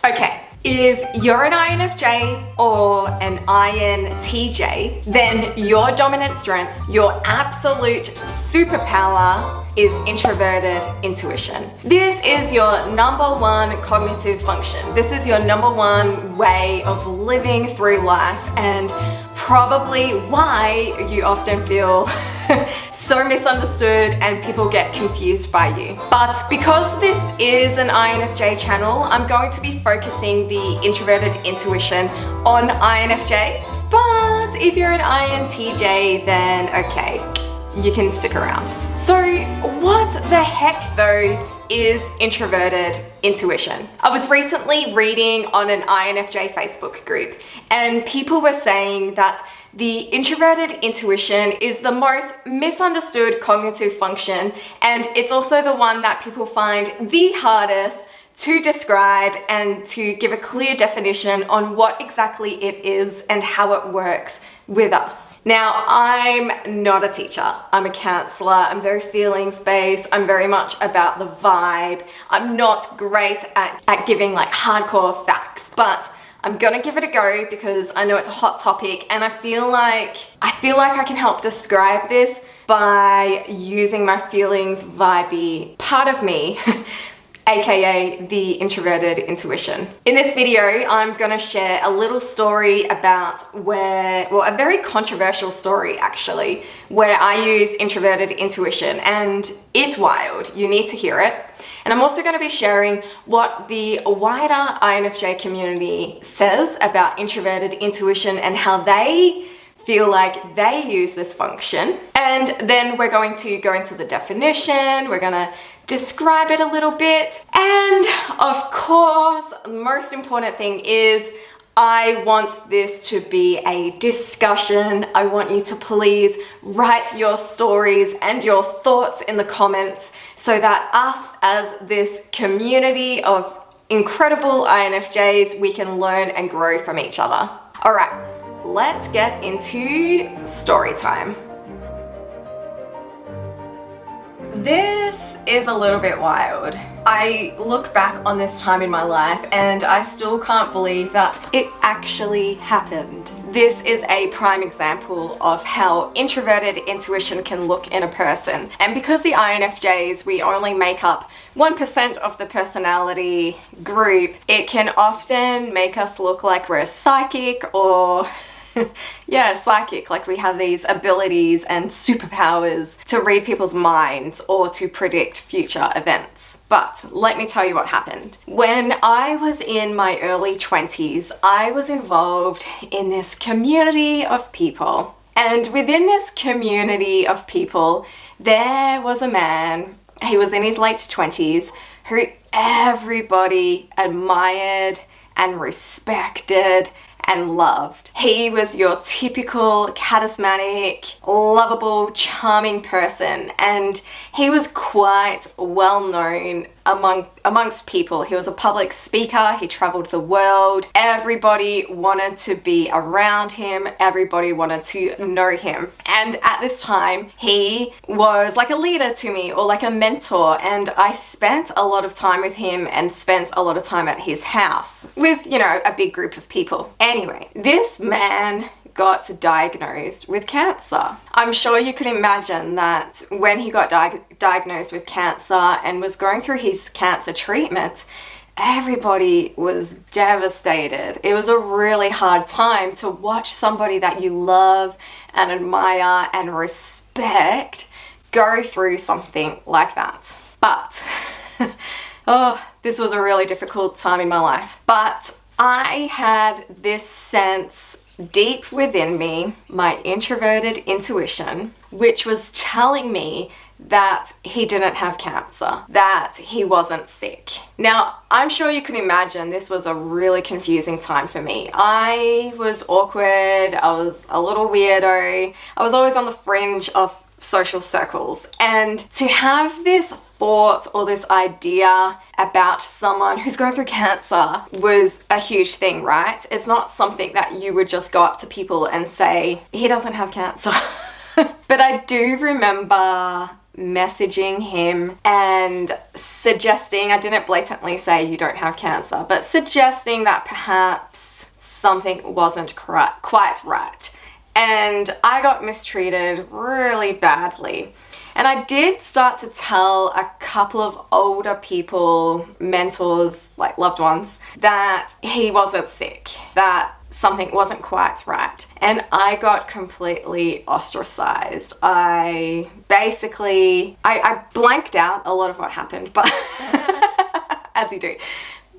Okay, if you're an INFJ or an INTJ, then your dominant strength, your absolute superpower is introverted intuition. This is your number one cognitive function. This is your number one way of living through life, and probably why you often feel so misunderstood and people get confused by you. But because this is an INFJ channel, I'm going to be focusing the introverted intuition on INFJs. But if you're an INTJ, then okay, you can stick around. So what the heck though is introverted intuition? I was recently reading on an INFJ Facebook group, and people were saying that the introverted intuition is the most misunderstood cognitive function, and it's also the one that people find the hardest to describe and to give a clear definition on what exactly it is and how it works with us. Now, I'm not a teacher. I'm a counselor. I'm very feelings-based. I'm very much about the vibe. I'm not great at giving like hardcore facts, but I'm gonna give it a go because I know it's a hot topic, and I feel like I can help describe this by using my feelings vibey part of me, aka the introverted intuition. In this video, I'm gonna share a little story about a very controversial story actually, where I use introverted intuition, and it's wild. You need to hear it. And I'm also going to be sharing what the wider INFJ community says about introverted intuition and how they feel like they use this function. And then we're going to go into the definition, we're going to describe it a little bit. And of course, the most important thing is I want this to be a discussion. I want you to please write your stories and your thoughts in the comments so that us as this community of incredible INFJs, we can learn and grow from each other. All right, let's get into story time. This is a little bit wild. I look back on this time in my life and I still can't believe that it actually happened. This is a prime example of how introverted intuition can look in a person. And because the INFJs, we only make up 1% of the personality group, it can often make us look like we're psychic or yeah, psychic, like we have these abilities and superpowers to read people's minds or to predict future events. But let me tell you what happened. When I was in my early 20s, I was involved in this community of people. And within this community of people, there was a man, he was in his late 20s, who everybody admired and respected and loved. He was your typical charismatic, lovable, charming person, and he was quite well known amongst people. He was a public speaker, he traveled the world, everybody wanted to be around him, everybody wanted to know him. And at this time, he was like a leader to me or like a mentor, and I spent a lot of time with him and spent a lot of time at his house with, you know, a big group of people. Anyway, this man got diagnosed with cancer. I'm sure you could imagine that when he got diagnosed with cancer and was going through his cancer treatment, everybody was devastated. It was a really hard time to watch somebody that you love and admire and respect go through something like that. But, oh, this was a really difficult time in my life. But I had this sense deep within me, my introverted intuition, which was telling me that he didn't have cancer, that he wasn't sick. Now, I'm sure you can imagine this was a really confusing time for me. I was awkward, I was a little weirdo, I was always on the fringe of social circles, and to have this thought or this idea about someone who's going through cancer was a huge thing, right? It's not something that you would just go up to people and say, he doesn't have cancer. But I do remember messaging him and suggesting, I didn't blatantly say you don't have cancer, but suggesting that perhaps something wasn't quite right. And I got mistreated really badly. And I did start to tell a couple of older people, mentors, like loved ones, that he wasn't sick, that something wasn't quite right. And I got completely ostracized. I blanked out a lot of what happened, but as you do.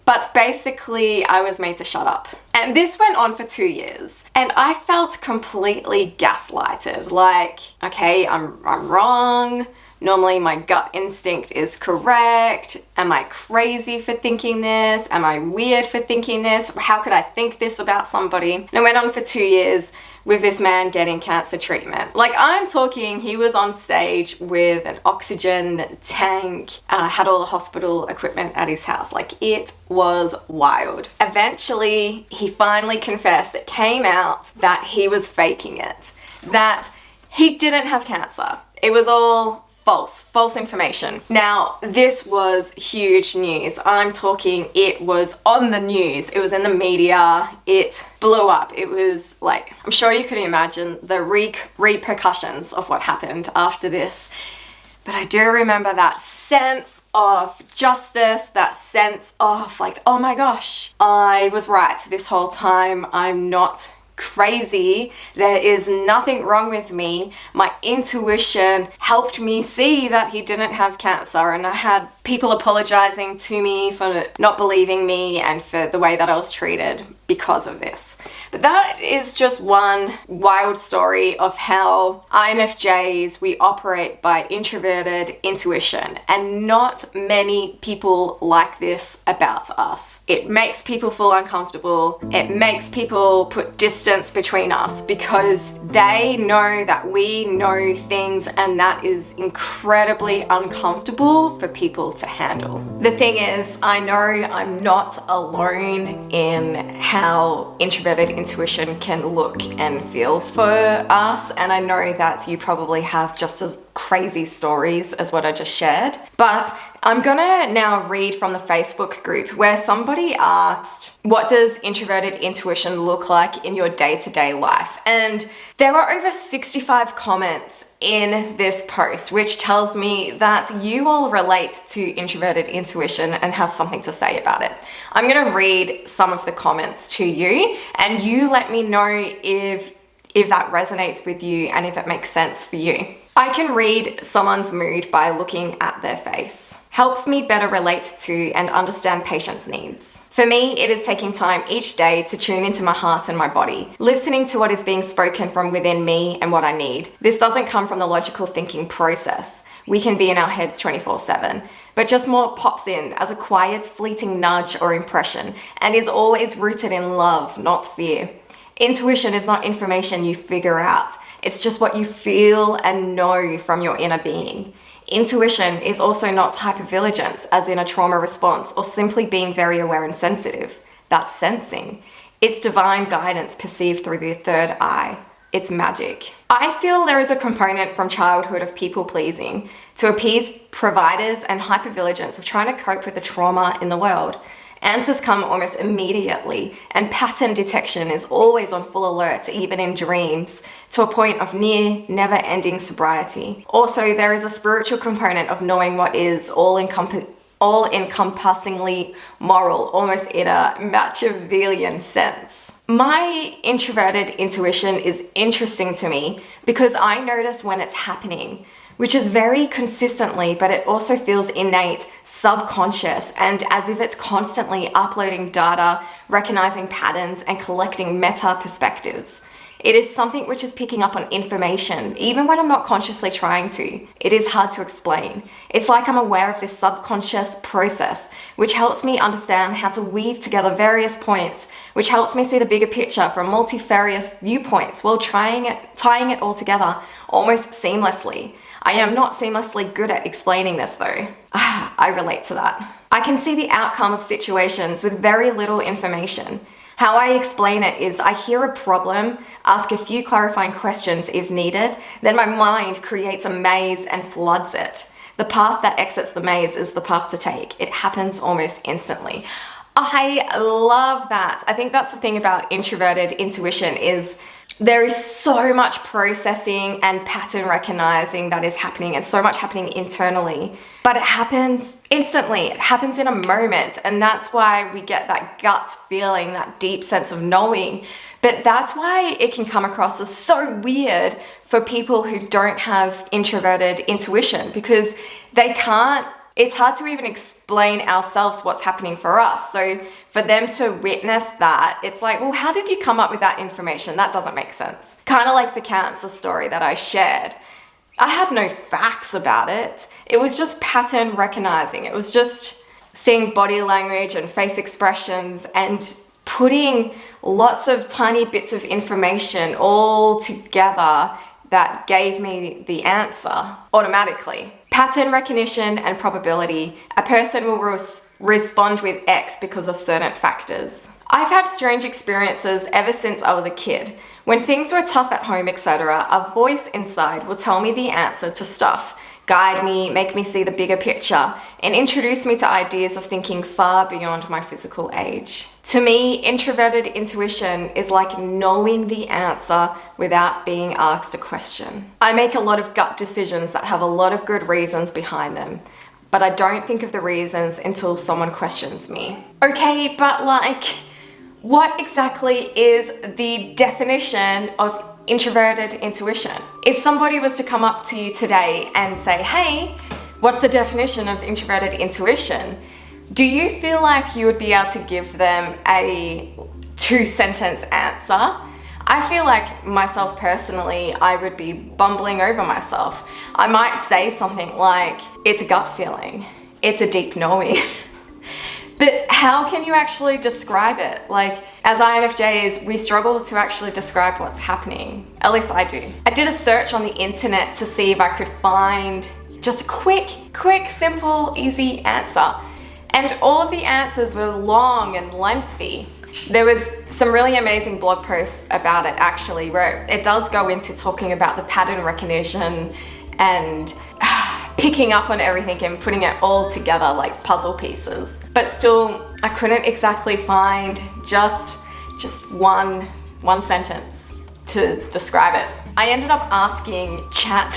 But basically, I was made to shut up. And this went on for 2 years. And I felt completely gaslighted. Like, okay, I'm wrong. Normally my gut instinct is correct. Am I crazy for thinking this? Am I weird for thinking this? How could I think this about somebody? And it went on for 2 years with this man getting cancer treatment. Like, I'm talking, he was on stage with an oxygen tank, had all the hospital equipment at his house. Like, it was wild. Eventually, he finally confessed. It came out that he was faking it, that he didn't have cancer. It was all false information. Now, this was huge news. I'm talking, it was on the news. It was in the media. It blew up. It was like, I'm sure you could imagine the repercussions of what happened after this. But I do remember that sense of justice, that sense of like, oh my gosh, I was right this whole time. I'm not crazy. There is nothing wrong with me. My intuition helped me see that he didn't have cancer, and I had people apologizing to me for not believing me and for the way that I was treated because of this. But that is just one wild story of how INFJs, we operate by introverted intuition, and not many people like this about us. It makes people feel uncomfortable. It makes people put distance between us because they know that we know things, and that is incredibly uncomfortable for people to handle. The thing is, I know I'm not alone in how introverted intuition can look and feel for us, and I know that you probably have just as crazy stories as what I just shared. But I'm gonna now read from the Facebook group where somebody asked, what does introverted intuition look like in your day-to-day life? And there were over 65 comments in this post, which tells me that you all relate to introverted intuition and have something to say about it. I'm gonna read some of the comments to you, and you let me know if that resonates with you and if it makes sense for you. I can read someone's mood by looking at their face. Helps me better relate to and understand patients' needs. For me, it is taking time each day to tune into my heart and my body, listening to what is being spoken from within me and what I need. This doesn't come from the logical thinking process. We can be in our heads 24/7, but just more pops in as a quiet, fleeting nudge or impression, and is always rooted in love, not fear. Intuition is not information you figure out. It's just what you feel and know from your inner being. Intuition is also not hypervigilance, as in a trauma response, or simply being very aware and sensitive. That's sensing. It's divine guidance perceived through the third eye. It's magic. I feel there is a component from childhood of people pleasing to appease providers and hypervigilance of trying to cope with the trauma in the world. Answers come almost immediately, and pattern detection is always on full alert, even in dreams, to a point of near, never-ending sobriety. Also, there is a spiritual component of knowing what is all-encompassingly moral, almost in a Machiavellian sense. My introverted intuition is interesting to me because I notice when it's happening, which is very consistently, but it also feels innate, subconscious, and as if it's constantly uploading data, recognizing patterns, and collecting meta perspectives. It is something which is picking up on information, even when I'm not consciously trying to. It is hard to explain. It's like I'm aware of this subconscious process, which helps me understand how to weave together various points, which helps me see the bigger picture from multifarious viewpoints while tying it all together almost seamlessly. I am not seamlessly good at explaining this though. I relate to that. I can see the outcome of situations with very little information. How I explain it is I hear a problem, ask a few clarifying questions if needed, then my mind creates a maze and floods it. The path that exits the maze is the path to take. It happens almost instantly. I love that. I think that's the thing about introverted intuition is there is so much processing and pattern recognizing that is happening and so much happening internally, but it happens instantly. It happens in a moment. And that's why we get that gut feeling, that deep sense of knowing. But that's why it can come across as so weird for people who don't have introverted intuition, because they can't, it's hard to even explain ourselves what's happening for us. So for them to witness that, it's like, well, how did you come up with that information? That doesn't make sense. Kind of like the cancer story that I shared. I had no facts about it. It was just pattern recognizing. It was just seeing body language and face expressions and putting lots of tiny bits of information all together that gave me the answer automatically. Pattern recognition and probability. A person will respond with X because of certain factors. I've had strange experiences ever since I was a kid. When things were tough at home, etc., a voice inside will tell me the answer to stuff, guide me, make me see the bigger picture, and introduce me to ideas of thinking far beyond my physical age. To me, introverted intuition is like knowing the answer without being asked a question. I make a lot of gut decisions that have a lot of good reasons behind them, but I don't think of the reasons until someone questions me. Okay, but like, what exactly is the definition of introverted intuition? If somebody was to come up to you today and say, hey, what's the definition of introverted intuition? Do you feel like you would be able to give them a 2-sentence answer? I feel like myself personally, I would be bumbling over myself. I might say something like, it's a gut feeling, it's a deep knowing. But how can you actually describe it? Like, as INFJs, we struggle to actually describe what's happening. At least I do. I did a search on the internet to see if I could find just a quick, simple, easy answer. And all of the answers were long and lengthy. There was some really amazing blog posts about it actually, where it does go into talking about the pattern recognition and picking up on everything and putting it all together like puzzle pieces. But still, I couldn't exactly find just one sentence to describe it. I ended up asking Chat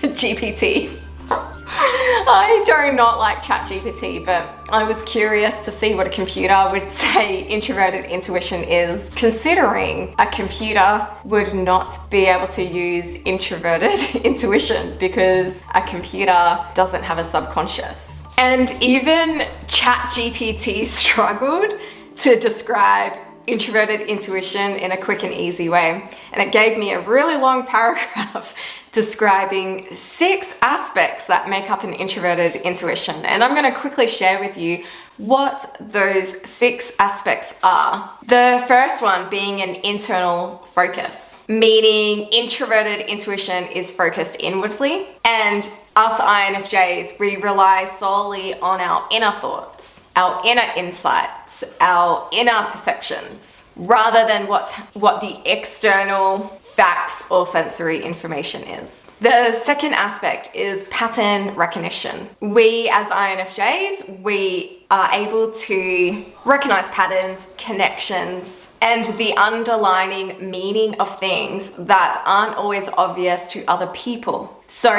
GPT. I do not like ChatGPT, but I was curious to see what a computer would say introverted intuition is, considering a computer would not be able to use introverted intuition because a computer doesn't have a subconscious. And even ChatGPT struggled to describe introverted intuition in a quick and easy way. And it gave me a really long paragraph describing 6 aspects that make up an introverted intuition. And I'm going to quickly share with you what those 6 aspects are. The first one being an internal focus, meaning introverted intuition is focused inwardly, and us INFJs, we rely solely on our inner thoughts, our inner insights, our inner perceptions, rather than what the external facts or sensory information is. The second aspect is pattern recognition. We as INFJs, we are able to recognize patterns, connections, and the underlying meaning of things that aren't always obvious to other people. So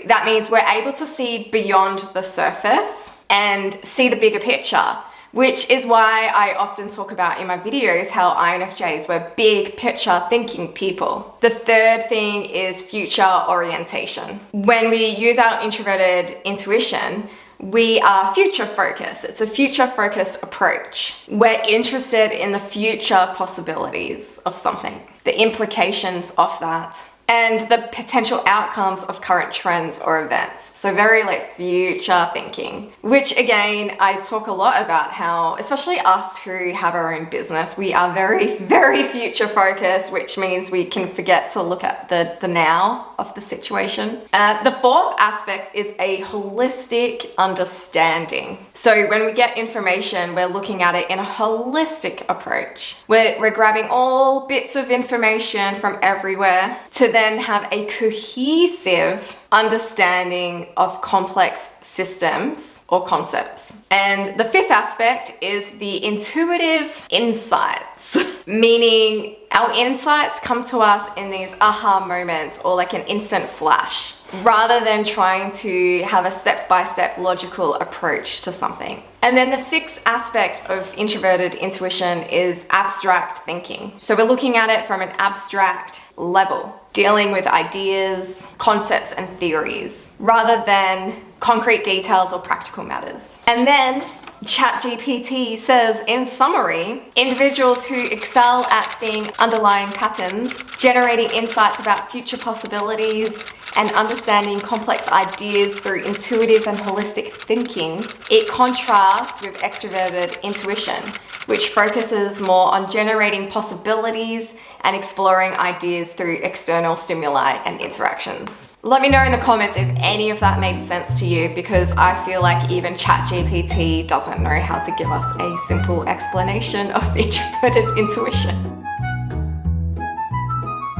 that means we're able to see beyond the surface and see the bigger picture, which is why I often talk about in my videos how INFJs were big picture thinking people. The third thing is future orientation. When we use our introverted intuition, we are future focused. It's a future focused approach. We're interested in the future possibilities of something, the implications of that, and the potential outcomes of current trends or events. So very like future thinking, which again, I talk a lot about how, especially us who have our own business, we are very, very future focused, which means we can forget to look at the now of the situation. The fourth aspect is a holistic understanding. So when we get information, we're looking at it in a holistic approach. We're grabbing all bits of information from everywhere to then have a cohesive understanding of complex systems or concepts. And the fifth aspect is the intuitive insights, meaning our insights come to us in these aha moments or like an instant flash, rather than trying to have a step-by-step logical approach to something. And then the sixth aspect of introverted intuition is abstract thinking. So we're looking at it from an abstract level, dealing with ideas, concepts, and theories, rather than concrete details or practical matters. And then ChatGPT says, in summary, individuals who excel at seeing underlying patterns, generating insights about future possibilities, and understanding complex ideas through intuitive and holistic thinking. It contrasts with extroverted intuition, which focuses more on generating possibilities and exploring ideas through external stimuli and interactions. Let me know in the comments if any of that made sense to you, because I feel like even ChatGPT doesn't know how to give us a simple explanation of introverted intuition.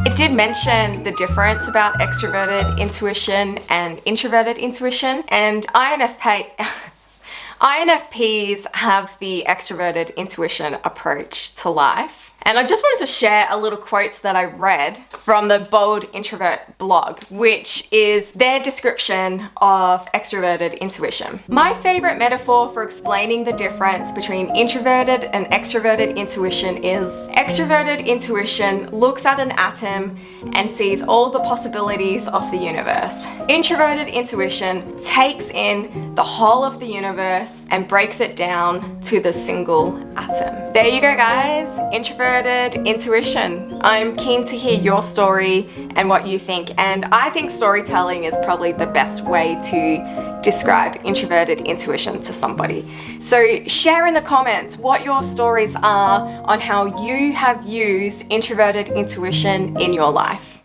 It did mention the difference about extroverted intuition and introverted intuition, and INFPs have the extroverted intuition approach to life. And I just wanted to share a little quote that I read from the Bold Introvert blog, which is their description of extroverted intuition. My favorite metaphor for explaining the difference between introverted and extroverted intuition is extroverted intuition looks at an atom and sees all the possibilities of the universe. Introverted intuition takes in the whole of the universe and breaks it down to the single atom. There you go, guys. Introverted intuition. I'm keen to hear your story and what you think, and I think storytelling is probably the best way to describe introverted intuition to somebody. So share in the comments what your stories are on how you have used introverted intuition in your life.